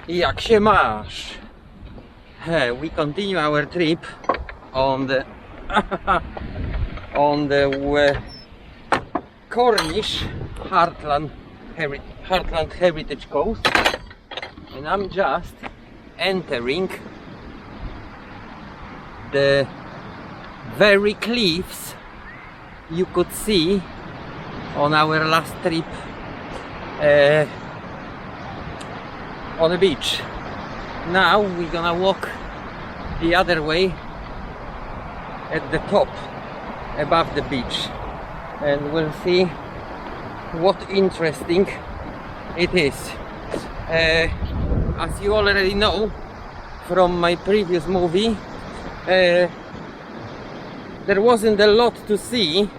Jak się masz? We continue our trip on the Cornish Heartland Heritage Coast, and I'm just entering the very cliffs you could see on our last trip on the beach. Now we're gonna walk the other way at the top above the beach, and we'll see what interesting it is. As you already know from my previous movie, there wasn't a lot to see,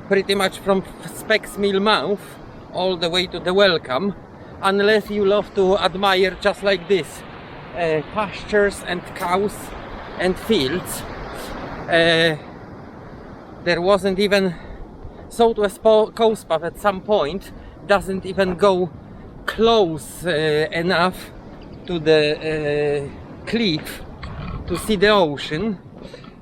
pretty much from Specs Mill mouth all the way to the welcome, unless you love to admire just like this, pastures and cows and fields. There wasn't even Southwest Coast Path at some point doesn't even go close enough to the cliff to see the ocean.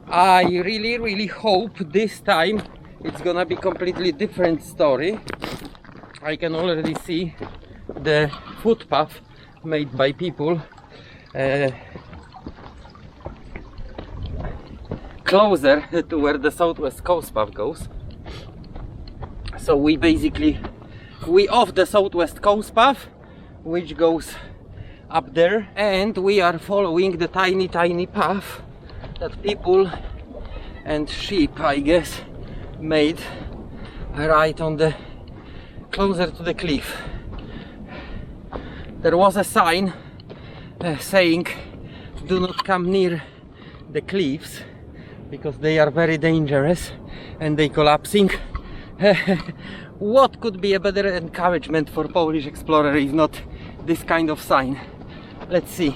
I really hope this time it's gonna be completely different story. I can already see the footpath made by people closer to where the Southwest Coast Path goes. So we off the Southwest Coast Path, which goes up there, and we are following the tiny path that people and sheep, I guess, made right on the closer to the cliff. There was a sign saying do not come near the cliffs because they are very dangerous and they collapsing. What could be a better encouragement for Polish explorer if not this kind of sign? Let's see.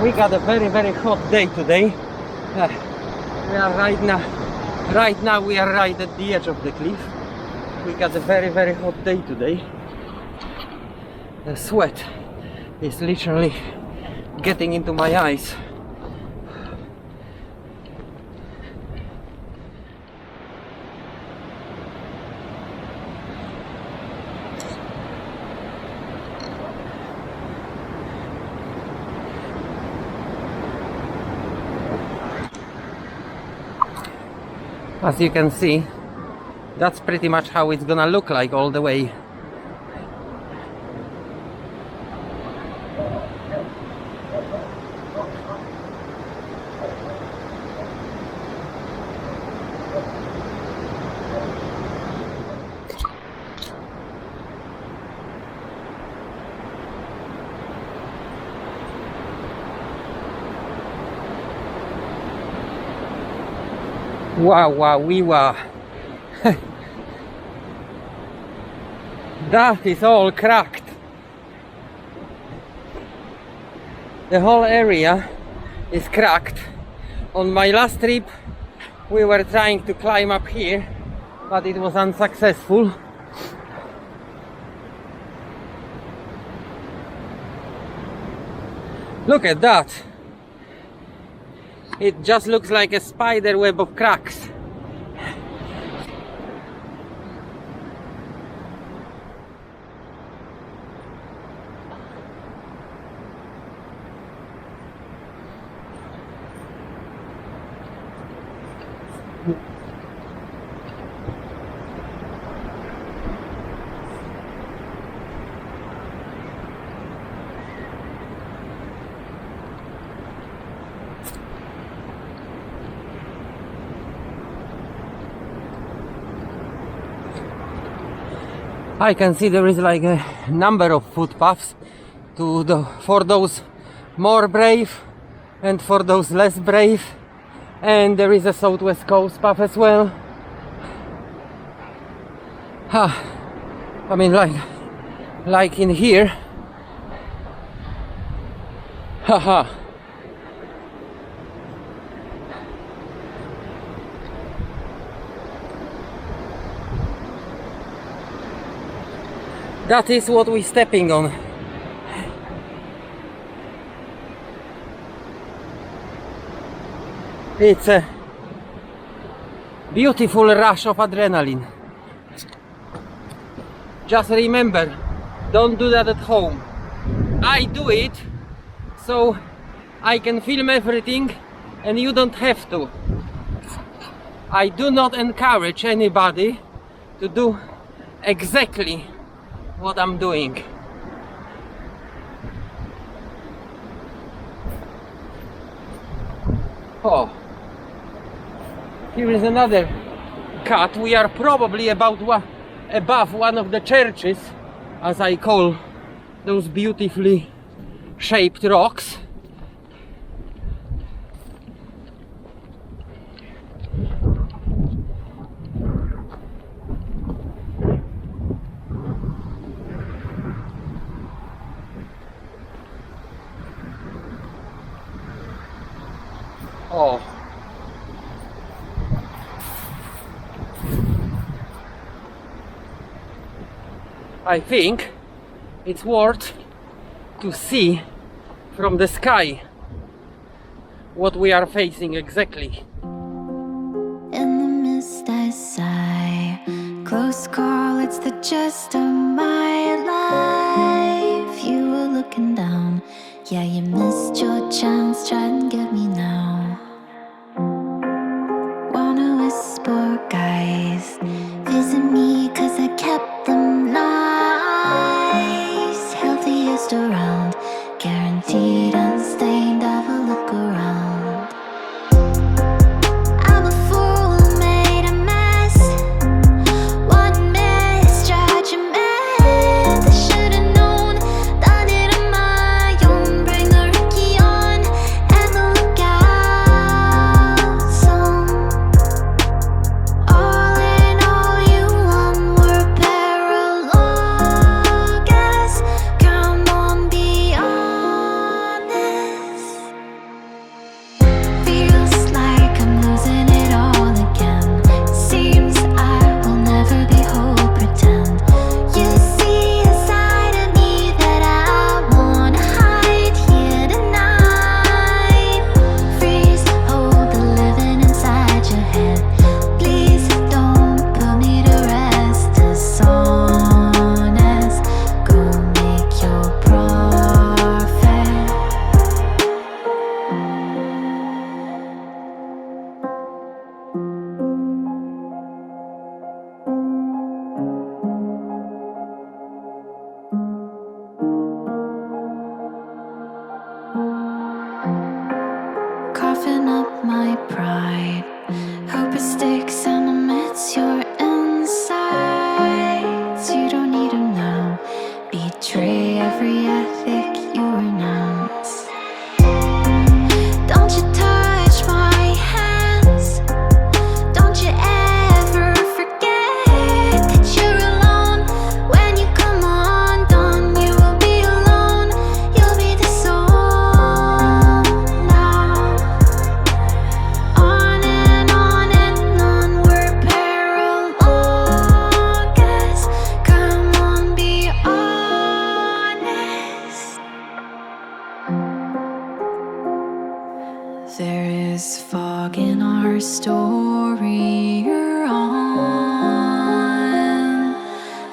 We got a very hot day today. We are right now we are right at the edge of the cliff. We got a very hot day today. The sweat is literally getting into my eyes. As you can see, that's pretty much how it's gonna look like all the way. Wow. That is all cracked. The whole area is cracked. On my last trip we were trying to climb up here, but it was unsuccessful. Look at that. It just looks like a spider web of cracks. I can see there is like a number of footpaths for those more brave and for those less brave, and there is a Southwest Coast Path as well. I mean, like in here. Haha. That is what we're stepping on. It's a beautiful rush of adrenaline. Just remember, don't do that at home. I do it so I can film everything and you don't have to. I do not encourage anybody to do exactly what I'm doing. Oh, here is another cut. We are probably above one of the churches, as I call those beautifully shaped rocks. Oh, I think it's worth to see from the sky what we are facing exactly. In the mist I sigh, close call, it's the gist of my life. You were looking down, yeah, you missed your chance, try and get me now. Wanna whisper, guys, visit me cause I kept them nice. Healthiest around, guaranteed unstained, have a look around. I'm a fool who made a mess. One misjudgment, I should've known, done it on my own. Bring a Ricky on and the lookout zone. All in all, you were paralogous. Come on, be honest. Feels like I'm losing it all again. Seems I will never be whole, pretend. You see a side of me that I wanna hide here tonight. Freeze, hold the living inside your head. Please don't put me to rest. Dishonest, go make your profit. Coughing up my pride. Hope it sticks and omits your insides. You don't need them now. Betray every ethic you renounce. Don't you touch my hands. Don't you ever forget that you're alone. When you come undone, you will be alone. You'll be disowned now. On and on, we're paralogous. Come on, be honest. There is fog in our story you're on.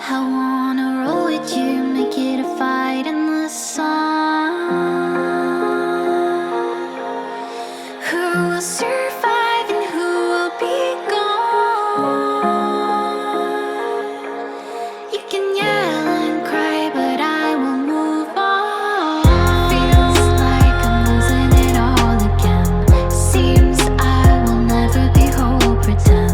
I wanna roll with you, make it a fight in the sun. Who will survive and who will be gone? You can yell and cry, but I will move on. Feels like I'm losing it all again. Seems I will never be whole, pretend.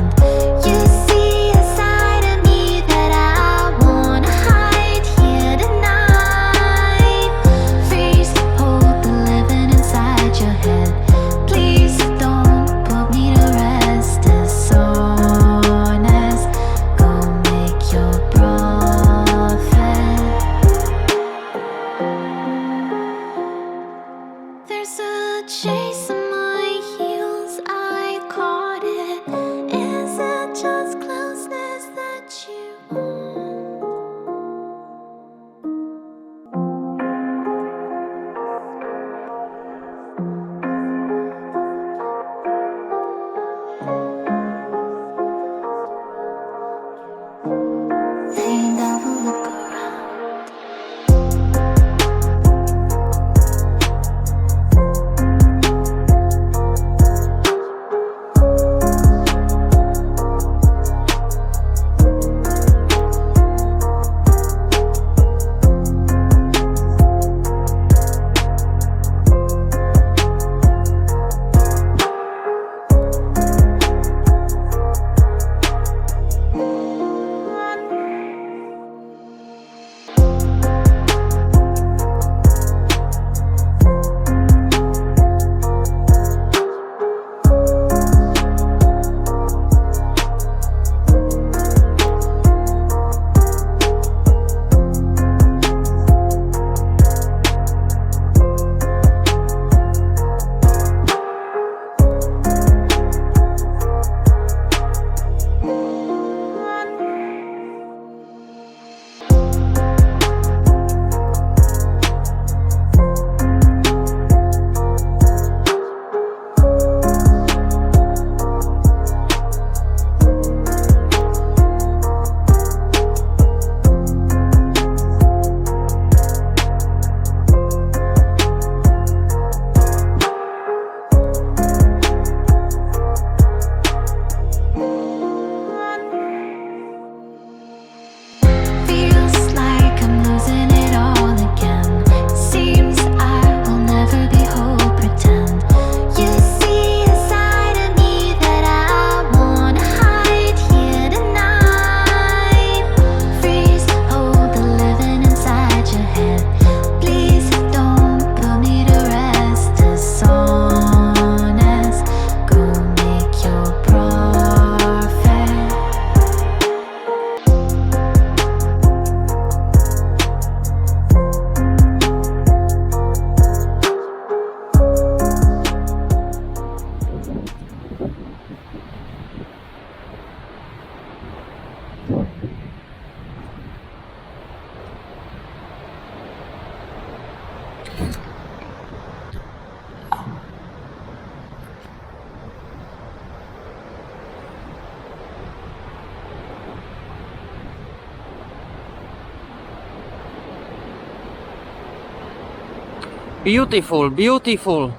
Beautiful, beautiful.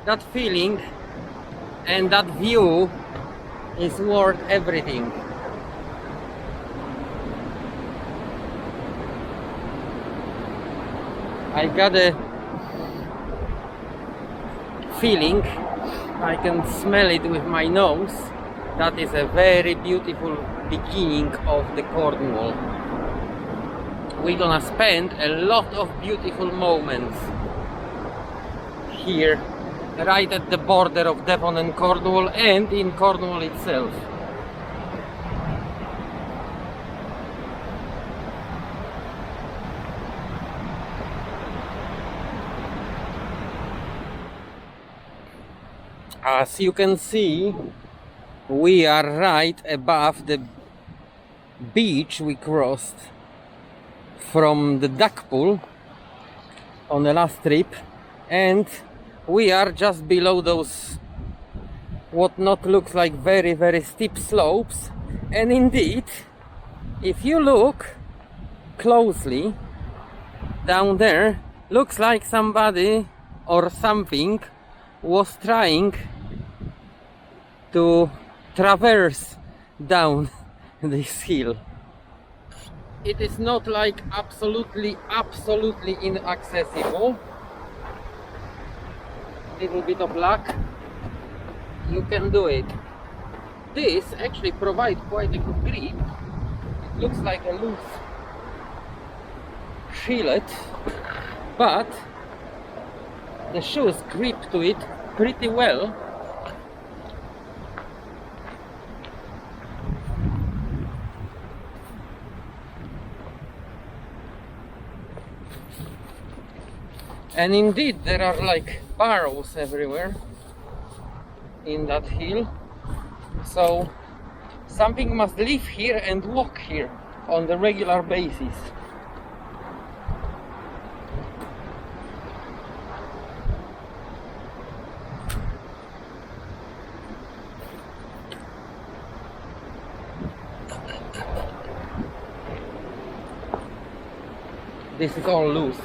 That feeling and that view is worth everything. I got a feeling, I can smell it with my nose, that is a very beautiful beginning of the Cornwall. We're gonna spend a lot of beautiful moments here, right at the border of Devon and Cornwall, and in Cornwall itself. As you can see, we are right above the beach we crossed from the duck pool on the last trip, and we are just below those what not looks like very steep slopes. And indeed, if you look closely down there, looks like somebody or something was trying to traverse down this hill. It is not like absolutely inaccessible. Little bit of luck, you can do it. This actually provides quite a good grip. It looks like a loose shillet, but the shoes grip to it pretty well. And indeed, there are like barrows everywhere in that hill, so something must live here and walk here on the regular basis. This is all loose.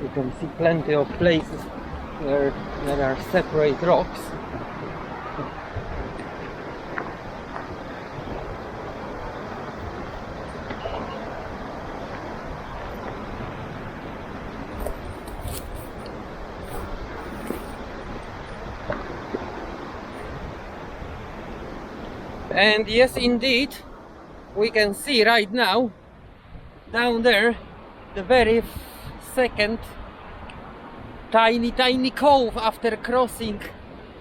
You can see plenty of places where there are separate rocks. And yes, indeed, we can see right now down there the very second tiny cove after crossing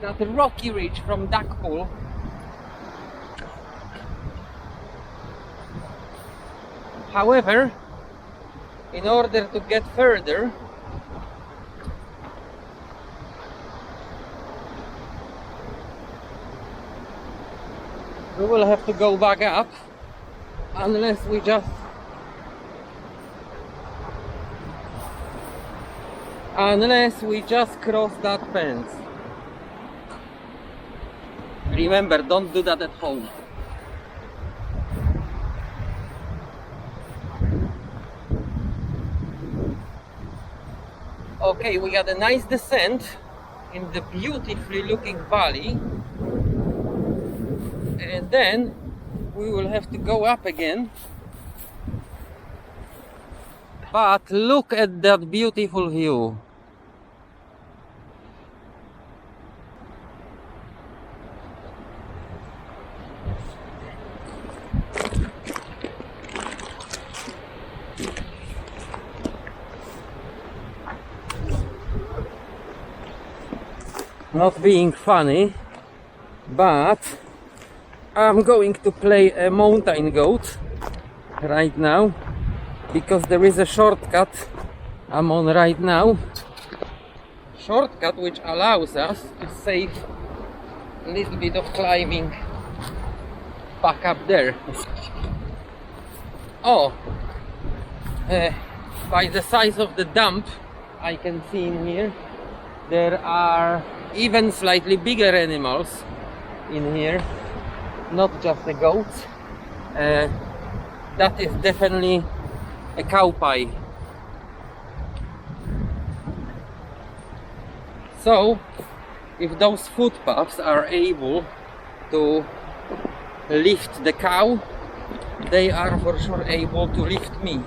that rocky ridge from Duckpool. However, in order to get further, we will have to go back up unless we just cross that fence. Remember, don't do that at home. Okay, we got a nice descent in the beautifully looking valley, and then we will have to go up again. But look at that beautiful view. Not being funny, but I'm going to play a mountain goat right now, because there is a shortcut I'm on right now. Shortcut which allows us to save a little bit of climbing back up there. Oh, by the size of the dump I can see in here, there are even slightly bigger animals in here, not just the goats. That is definitely a cow pie. So if those footpaths are able to lift the cow, they are for sure able to lift me.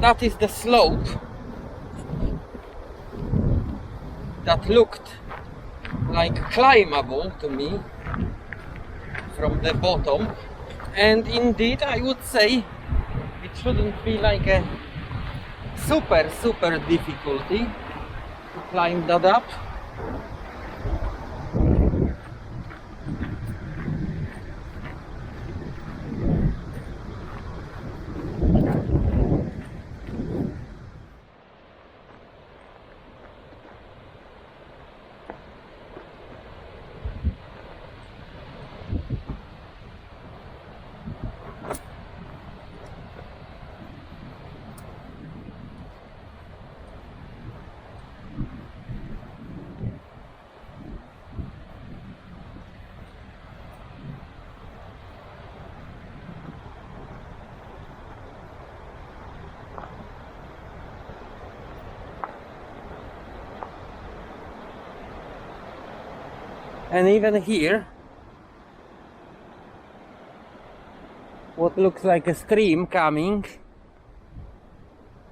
That is the slope that looked like climbable to me from the bottom, and indeed I would say it shouldn't be like a super difficulty to climb that up. And even here, what looks like a stream coming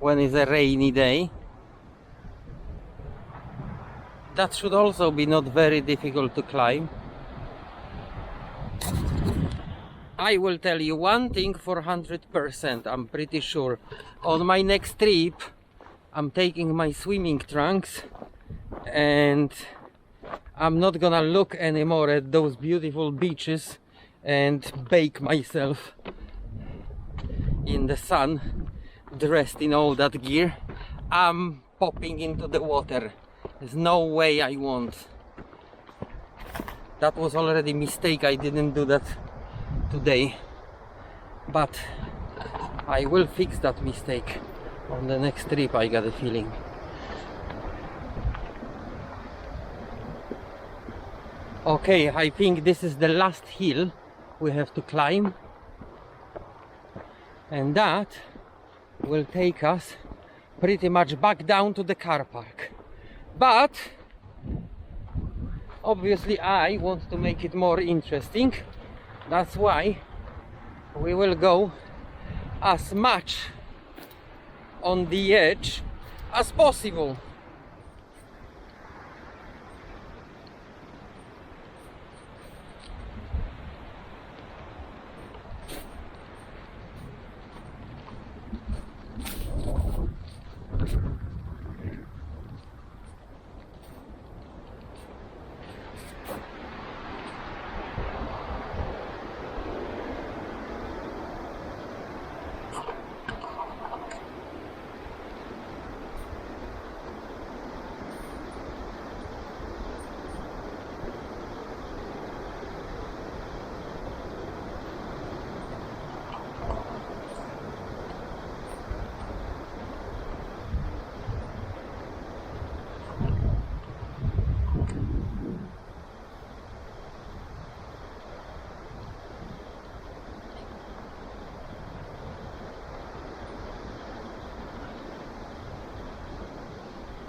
when it's a rainy day, that should also be not very difficult to climb. I will tell you one thing for 100%, I'm pretty sure. On my next trip, I'm taking my swimming trunks and I'm not gonna look anymore at those beautiful beaches and bake myself in the sun dressed in all that gear. I'm popping into the water. There's no way I won't. That was already a mistake, I didn't do that today, but I will fix that mistake on the next trip, I got a feeling. Okay, I think this is the last hill we have to climb, and that will take us pretty much back down to the car park. But obviously I want to make it more interesting. That's why we will go as much on the edge as possible.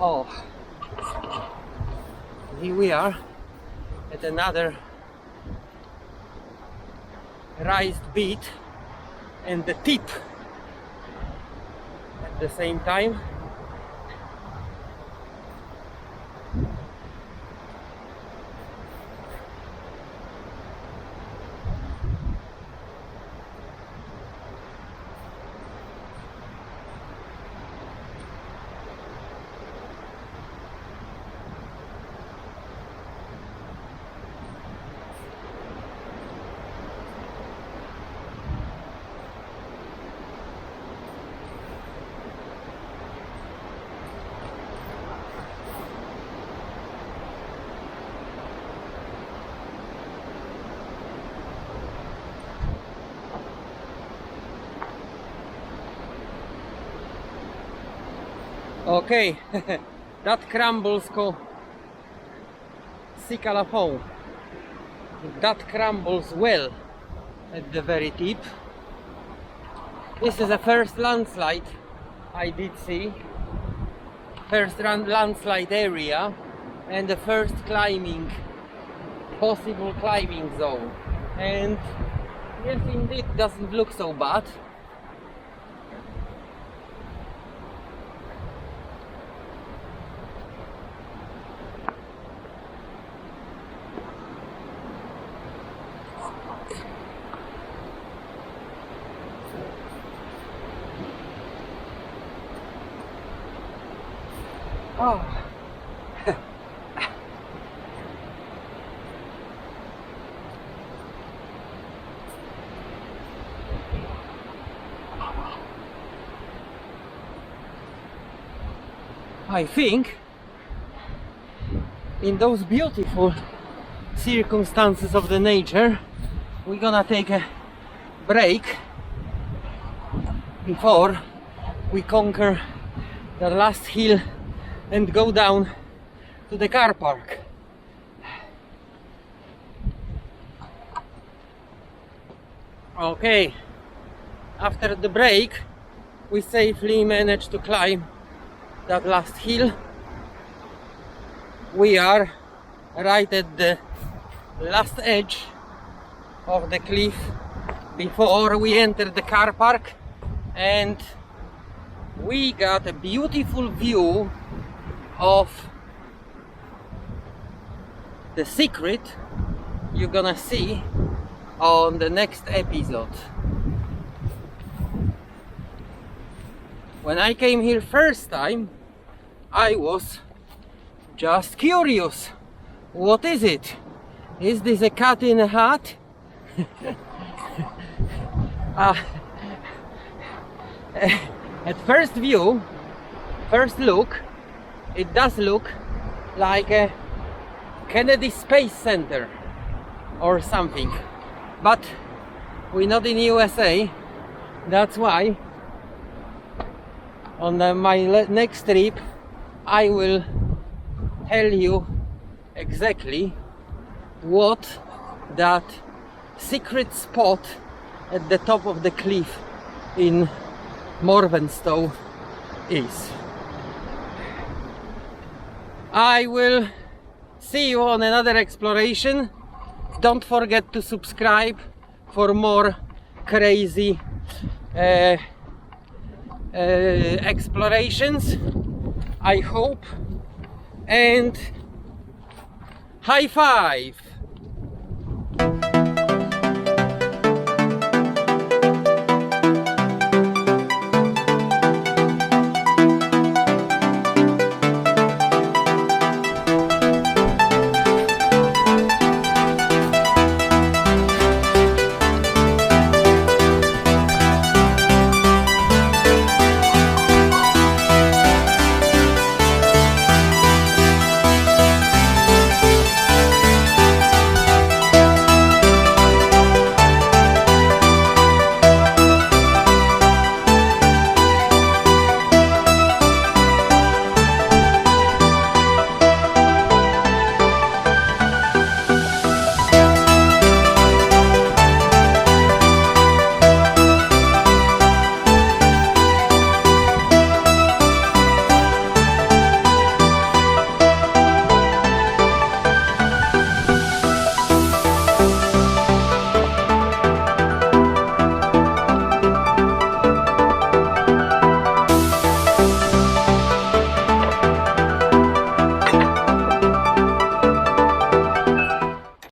Oh, here we are at another raised beat and the tip at the same time. Okay, that crumbles Sikalafon. That crumbles well at the very tip. This is the first landslide I did see. First landslide area and the first possible climbing zone. And yes, indeed, doesn't look so bad. Oh. I think in those beautiful circumstances of the nature we're gonna take a break before we conquer the last hill and go down to the car park. Okay, after the break we safely managed to climb that last hill. We are right at the last edge of the cliff before we enter the car park, and we got a beautiful view of the secret you're gonna see on the next episode. When I came here first time, I was just curious. What is it? Is this a cat in a hat? At first look, it does look like a Kennedy Space Center or something. But we're not in USA. That's why on my next trip I will tell you exactly what that secret spot at the top of the cliff in Morvenstow is. I will see you on another exploration. Don't forget to subscribe for more crazy explorations, I hope, and high five!